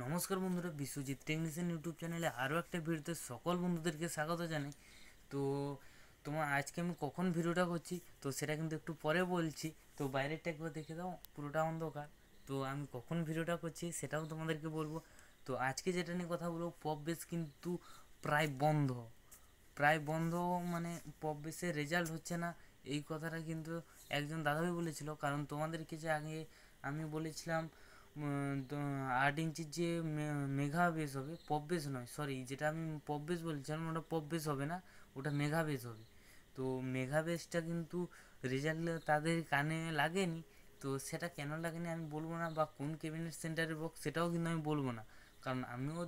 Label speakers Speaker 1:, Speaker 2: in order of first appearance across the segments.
Speaker 1: নমস্কার বন্ধুরা, Biswajit technician YouTube চ্যানেলে আরও একটা ভিডিওতে সকল বন্ধুদেরকে স্বাগত জানাই। তো আজকে আমি কখন ভিডিওটা করছি তো সেটা কিন্তু একটু পরে বলছি। তো বাইরেরটা একবার দেখে দাও, পুরোটা অন্ধকার। তো আমি কখন ভিডিওটা করছি সেটাও তোমাদেরকে বলবো। তো আজকে যেটা নিয়ে কথা বলবো, পপ বেস কিন্তু প্রায় বন্ধ। মানে পপ বেসের রেজাল্ট হচ্ছে না, এই কথাটা কিন্তু একজন দাদাভাই বলেছিল। কারণ তোমাদেরকে যে আগে আমি বলেছিলাম 8 ইঞ্চির যে মেঘা বেস হবে, পপ বেস নয়, সরি, যেটা আমি পপ বেস বলছিলাম ওটা পপ বেস হবে না, ওটা মেঘা বেস হবে। তো মেঘা বেসটা কিন্তু রেজাল্ট তাদের কানে লাগেনি। তো সেটা কেন লাগেনি আমি বলবো না, বা কোন ক্যাবিনেট সেন্টারের বক্স সেটাও কিন্তু আমি বলবো না। কারণ আমিও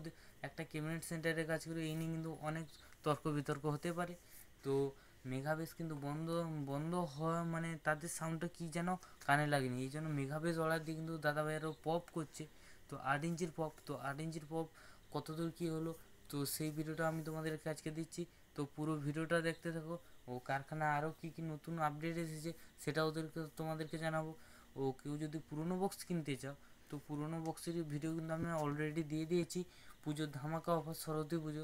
Speaker 1: একটা ক্যাবিনেট সেন্টারে কাজ করি, এই নিয়ে কিন্তু অনেক তর্ক বিতর্ক হতে পারে। তো মেঘাবেস কিন্তু বন্ধ বন্ধ হওয়া মানে তাদের সাউন্ডটা কি যেন কানে লাগেনি, এই জন্য মেঘাবেস অর্ডার দিয়ে কিন্তু দাদাভাইয়েরও পপ করছে। তো 8 ইঞ্চির পপ, তো 8 ইঞ্চির পপ কতদূর কী হলো, তো সেই ভিডিওটা আমি তোমাদেরকে আজকে দিচ্ছি। তো পুরো ভিডিওটা দেখতে থাকো। ও কারখানা আরও কী কী নতুন আপডেট এসেছে সেটা তোমাদেরকে জানাবো। ও কেউ যদি পুরনো বক্স কিনতে চাও, তো পুরনো বক্সের ভিডিও কিন্তু আমি অলরেডি দিয়ে দিয়েছি। পুজোর ধামাকা অফার, সরস্বতী পুজো,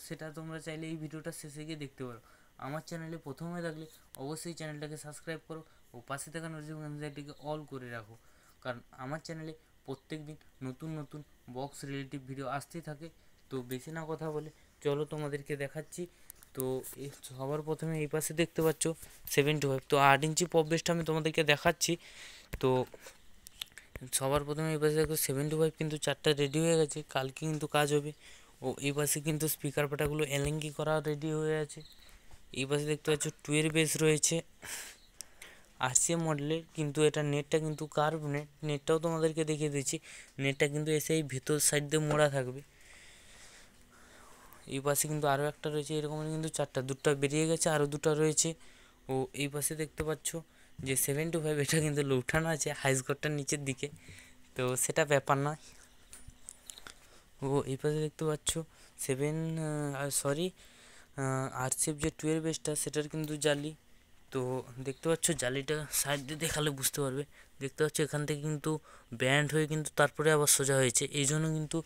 Speaker 1: সেটা তোমরা চাইলে এই ভিডিওটা শেষে গিয়ে দেখতে পারো। আমার চ্যানেলে প্রথমে থাকলে অবশ্যই চ্যানেলটাকে সাবস্ক্রাইব করো ও পাশে থাকা নোটিফিকেশনটাকে অল করে রাখো। কারণ আমার চ্যানেলে প্রত্যেক দিন নতুন নতুন বক্স রিলেটিভ ভিডিও আসতেই থাকে। তো বেশি না কথা বলে চলো তোমাদেরকে দেখাচ্ছি। তো সবার প্রথমে এই পাশে দেখতে পাচ্ছ 75, তো 8 ইঞ্চি পপ বেসটা আমি তোমাদেরকে দেখাচ্ছি। তো সবার প্রথমে এই পাশে দেখো 75 কিন্তু 4টা রেডি হয়ে গেছে, কালকে কিন্তু কাজ হবে। ও এই পাশে কিন্তু স্পিকার পাটাগুলো এলেঙ্গি করা রেডি হয়ে আছে। এই পাশে দেখতে পাচ্ছ 12 বেস রয়েছে RCA মডেলের, কিন্তু এটা নেটটা কিন্তু কার্ভ নেট, নেটটাও তোমাদেরকে দেখিয়ে দিচ্ছি। নেটটা কিন্তু এসে এই ভিতর সাইড দিয়ে মোড়া থাকবে। এই পাশে কিন্তু আরও একটা রয়েছে, এরকমের কিন্তু 4টা, 2টা বেরিয়ে গেছে, আরও 2টা রয়েছে। ও এই পাশে দেখতে পাচ্ছ যে 75, এটা কিন্তু লৌঠানো আছে হাইস্কোরটার নিচের দিকে, তো সেটা ব্যাপার নয়। ও এই পাশে দেখতে পাচ্ছ আরসিএফ যে 12 বেসটা সেটার কিন্তু জালি। তো দেখতে পাচ্ছ জালিটা সাইড দিয়ে দেখালে বুঝতে পারবে। দেখতে পাচ্ছ এখান থেকে কিন্তু ব্যান্ড হয়ে কিন্তু তারপরে আবার সোজা হয়েছে, এই জন্য কিন্তু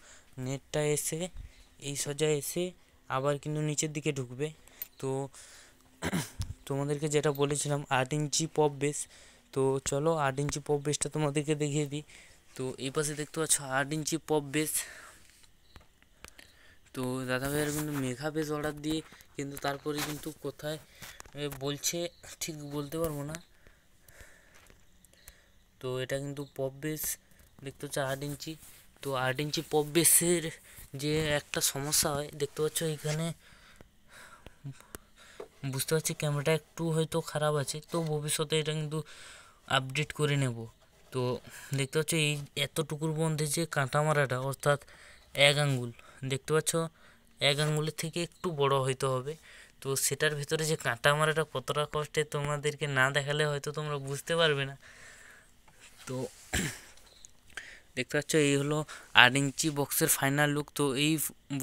Speaker 1: নেটটা এসে এই সোজা এসে আবার কিন্তু নিচের দিকে ঢুকবে। তো তোমাদেরকে যেটা বলেছিলাম 8 ইঞ্চি পপ বেস, তো চলো 8 ইঞ্চি পপ বেসটা তোমাদেরকে দেখিয়ে দিই। তো এই পাশে দেখতে পাচ্ছ 8 ইঞ্চি পপ বেস। তো দাদাভাইয়ের কিন্তু মেঘা বেস অর্ডার দিয়ে কিন্তু তারপরে কিন্তু কোথায় বলছে ঠিক বলতে পারবো না। তো এটা কিন্তু পপ বেস দেখতে পাচ্ছ 8 ইঞ্চি। তো 8 ইঞ্চি পপ বেসের যে একটা সমস্যা হয় দেখতে পাচ্ছ এখানে, বুঝতে পারছি ক্যামেরাটা একটু হয়তো খারাপ আছে, তো ভবিষ্যতে এটা কিন্তু আপডেট করে নেব। তো দেখতে পাচ্ছ এই এতটুকুর মধ্যে যে কাঁটা মারাটা, অর্থাৎ 1 আঙ্গুল, দেখতে পাচ্ছ 1 আঙ্গুলের থেকে একটু বড় হইতে হবে। তো সেটার ভিতরে যে কাঁটা মারাটা কতটা কষ্টে, তোমাদেরকে না দেখালে হয়তো তোমরা বুঝতে পারবে না। তো দেখতে পাচ্ছ এই হলো 8 ইঞ্চি বক্সের ফাইনাল লুক। তো এই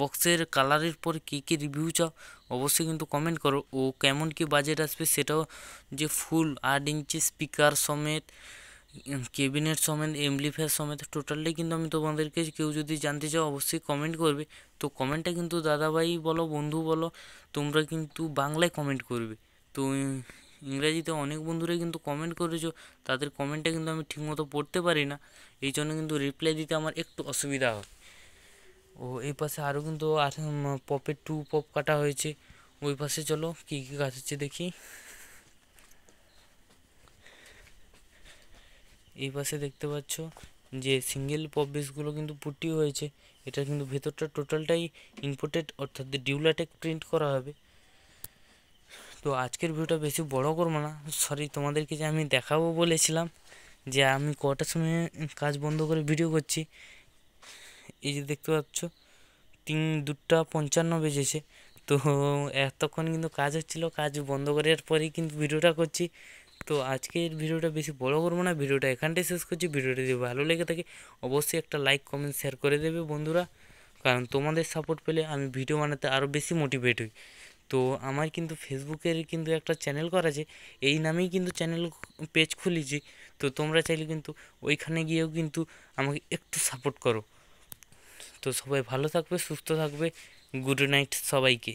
Speaker 1: বক্সের কালারের পরে কী কী রিভিউ চাও অবশ্যই কিন্তু কমেন্ট করো। ও কেমন কি বাজেট আসবে সেটাও, যে ফুল 8 ইঞ্চি স্পিকার সমেত, ক্যাবিনেট সমেত, এমপ্লিফায়ার সমেত টোটালি কিন্তু আমি তোমাদেরকে, কেউ যদি জানতে চাও অবশ্যই কমেন্ট করবে। তো কমেন্টটা কিন্তু দাদাভাই বলো বন্ধু বলো তোমরা কিন্তু বাংলায় কমেন্ট করবে। তো ইংরাজিতে অনেক বন্ধুরাই কিন্তু কমেন্ট করেছো, তাদের কমেন্টটা কিন্তু আমি ঠিকমতো পড়তে পারি না, এই জন্য কিন্তু রিপ্লাই দিতে আমার একটু অসুবিধা হয়। ও এই পাশে আরও কিন্তু পপের 2 পপ কাটা হয়েছে। ওই পাশে চলো কী কী কাজ হচ্ছে দেখি। এই পাশে দেখতে পাচ্ছ যে সিঙ্গেল পপ বেসগুলো কিন্তু পুটি হয়েছে। এটা কিন্তু ভেতরটা টোটালটাই ইম্পোর্টেড, অর্থাৎ ডিউলাটেক প্রিন্ট করা হবে। তো আজকের ভিডিওটা বেশি বড় করবো না, সরি, তোমাদেরকে যে আমি দেখাবো বলেছিলাম যে আমি কটার সময় কাজ বন্ধ করে ভিডিও করছি, এই যে দেখতে পাচ্ছ 2:55 বেজেছে। তো এতক্ষণ কিন্তু কাজ হচ্ছিলো, কাজ বন্ধ করার পরেই কিন্তু ভিডিওটা করছি। তো আজকের ভিডিওটা বেশি বড় করবো না, ভিডিওটা এখানটাই শেষ করছি। ভিডিওটা যদি ভালো লেগে থাকে অবশ্যই একটা লাইক কমেন্ট শেয়ার করে দেবে বন্ধুরা, কারণ তোমাদের সাপোর্ট পেলে আমি ভিডিও বানাতে আরও বেশি মোটিভেট হই। তো আমার কিন্তু ফেসবুকের কিন্তু একটা চ্যানেল করা আছে, এই নামেই কিন্তু চ্যানেল পেজ খুলেছি। তো তোমরা চাইলে কিন্তু ওইখানে গিয়েও কিন্তু আমাকে একটু সাপোর্ট করো। তো সবাই ভালো থাকবে, সুস্থ থাকবে। গুড নাইট সবাইকে।